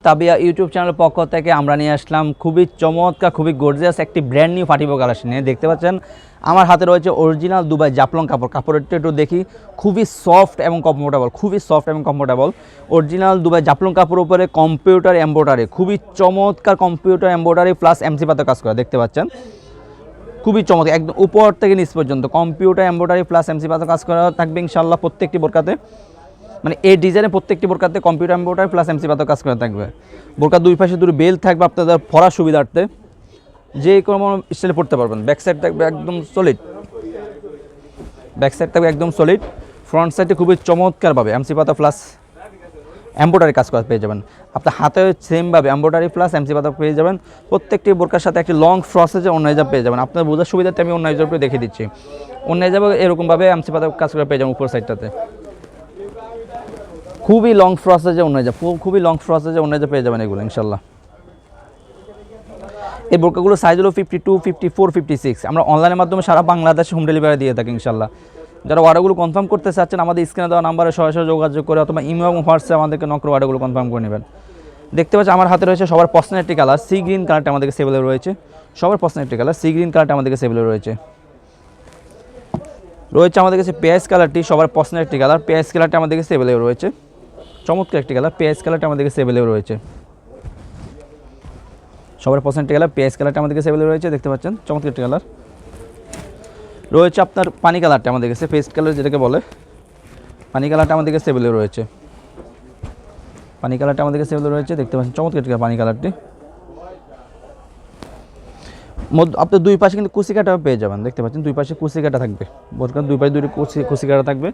Tabia YouTube চ্যানেলের পক্ষ থেকে আমরা নিয়ে আসলাম খুবই চমৎকার, খুবই গর্জিয়াস একটি ব্র্যান্ড নিউ পার্টি বয় কালেকশন নিয়ে। দেখতে পাচ্ছেন আমার হাতে রয়েছে অরিজিনাল দুবাই জাফলং কাপড়। কাপড়টা একটু দেখি, খুবই সফট এবং কমফোর্টেবল, খুবই সফট এবং কমফোর্টেবল। অরিজিনাল দুবাই জাফলং কাপড়ের উপরে কম্পিউটার এমব্রয়ডারি, খুবই চমৎকার কম্পিউটার এমব্রয়ডারি প্লাস এমসি পাতা কাজ করা। দেখতে পাচ্ছেন খুবই চমৎকার, একদম উপর থেকে নিচ পর্যন্ত কম্পিউটার এমব্রয়ডারি প্লাস এমসি পাতা কাজ করা থাকবে ইনশাআল্লাহ। প্রত্যেকটি বোরকাতে মানে এই ডিজাইনের প্রত্যেকটি বোরকাতে কম্পিউটার এমব্রয়ডারি প্লাস এমসি পাতা কাজ করা থাকবে। বোরকার দুই পাশে দুটো বেল্ট থাকবে আপনাদের পরার সুবিধার্থে, যে কোনো স্টাইলে পড়তে পারবেন। ব্যাক সাইড থাকবে একদম সলিড, ব্যাক সাইড থাকবে একদম সলিড। ফ্রন্ট সাইডে খুবই চমৎকারভাবে এমসি পাতা প্লাস এমব্রয়ডারি কাজ করা পেয়ে যাবেন। আপনার হাতে সেমভাবে এমব্রয়ডারি প্লাস এমসি পাতা পেয়ে যাবেন। প্রত্যেকটি বোরকার সাথে একটি লং ফ্রসেজে অন্য হিজাব পেয়ে যাবেন। আপনার বোঝার সুবিধাতে আমি অন্য হিজাবটা দেখিয়ে দিচ্ছি। অন্য হিজাবে এরকমভাবে এমসি পাতা কাজ করে পেয়ে যাবেন উপর সাইডটাতে। খুবই লং ফ্রসেজে অন্য হিজাব, খুবই লং ফ্রসেজে অন্য হিজাব পেয়ে যাবেন এগুলো ইনশাল্লাহ। এই বোরকাগুলো সাইজ হলো 52, 54, 56। আমরা অনলাইনের মাধ্যমে সারা বাংলাদেশে হোম ডেলিভারি দিয়ে থাকি ইনশাল্লাহ। যারা অর্ডারগুলো কনফার্ম করতে চাচ্ছেন আমাদের স্ক্রিনে দেওয়া নাম্বারে সরাসরি যোগাযোগ করে অথবা ইমেল এবং হোয়াটসঅ্যাপ আমাদেরকে নক করে অর্ডারগুলো কনফার্ম করে নেবেন। দেখতে পাচ্ছি আমার হাতে রয়েছে সবার পছন্দের একটি কালার, সি গ্রিন কালারটা আমাদের কাছে অ্যাভেলেবল রয়েছে। সবার পছন্দের একটি কালার সি গ্রিন কালারটা আমাদের কাছে অ্যাভেলেবল রয়েছে। আমাদের কাছে পেঁয়াজ কালারটি, সবার পছন্দের একটি কালার, পেঁয়াজ কালারটা আমাদের কাছে অ্যাভেলেবল রয়েছে। চমৎকার একটি কালার, পেঁয়াজ কালারটা আমাদের কাছে অ্যাভেলেবল রয়েছে। সবার পছন্দের একটি কালার পেঁয়াজ কালারটা আমাদের কাছে অ্যাভেলেবল রয়েছে। দেখতে পাচ্ছেন চমৎকার একটি কালার রয়েছে। আপনার পানি কালারটা আমাদের কাছে, পেস্ট কালার যেটাকে বলে, পানি কালারটা আমাদের কাছে অ্যাভেলেবল রয়েছে। পানি কালারটা আমাদের কাছে অ্যাভেলেবল রয়েছে। দেখতে পাচ্ছেন চমৎকার একটি পানি কালারটি। আপনার দুই পাশে কিন্তু কুচি কাটা পেয়ে যাবেন। দেখতে পাচ্ছেন দুই পাশে কুচি কাটা থাকবে, বোরকার দুই পাশে দুটো কুচি কাটা থাকবে।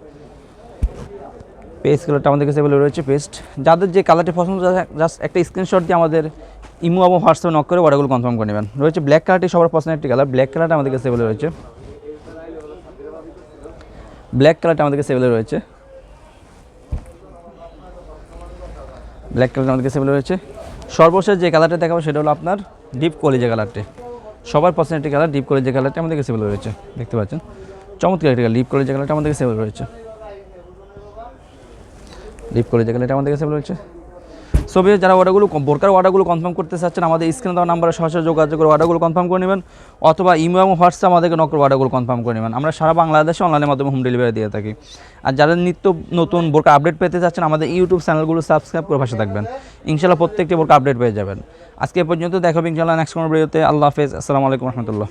পেস্ট কালারটা আমাদের কাছে অ্যাভেলেবল রয়েছে। পেস্ট যাদের যে কালারটি পছন্দ জাস্ট একটা স্ক্রিনশট দিয়ে আমাদের ইমো এবং হোয়াটসঅ্যাপে নক করে অর্ডারগুলো কনফার্ম করে নেবেন। রয়েছে ব্ল্যাক কালারটি, সবার পছন্দের একটি কালার, ব্ল্যাক কালারটা আমাদের কাছে অ্যাভেলেবল রয়েছে। ব্ল্যাক কালারটা আমাদের কাছে অ্যাভেলেবল রয়েছে। ব্ল্যাক কালারটা আমাদের কাছে অ্যাভেলেবল রয়েছে। সর্বশেষ যে কালারটা দেখাবো সেটা হলো আপনার ডিপ কলিজা কালারটি। সবার পছন্দের একটি কালার ডিপ কলিজা কালারটা আমাদের কাছে অ্যাভেলেবল রয়েছে। দেখতে পাচ্ছেন চমৎকার একটি কালার, ডিপ কলিজা কালারটা আমাদের কাছে অ্যাভেলেবল রয়েছে। ডিপ কলিজা কালারটা আমাদের কাছে অ্যাভেলেবল রয়েছে। সবে যারা বোরকার অর্ডারগুলো কনফার্ম করতে চাচ্ছেন আমাদের স্ক্রিনে দেওয়া নাম্বারে সরাসরি যোগাযোগ করে অর্ডারগুলো কনফার্ম করে নেবেন অথবা ইমেল এবং হোয়াটসঅ্যাপ আমাদেরকে নক করে অর্ডারগুলো কনফার্ম করে নেবেন। আমরা সারা বাংলাদেশে অনলাইনের মাধ্যমে হোম ডেলিভারি দিয়ে থাকি। আর যারা নিত্য নতুন বোরকা আপডেট পেতে চাচ্ছেন আমাদের ইউটিউব চ্যানেলগুলো সাবস্ক্রাইব করে পাশে থাকবেন। ইনশাআল্লাহ প্রত্যেকটি বোরকা আপডেট পেয়ে যাবেন। আজকে পর্যন্ত দেখা হবে ইনশাআল্লাহ নেক্সট কোনো ভিডিওতে। আল্লাহ হাফেজ, আসসালামু আলাইকুম রহমতুল্লাহ।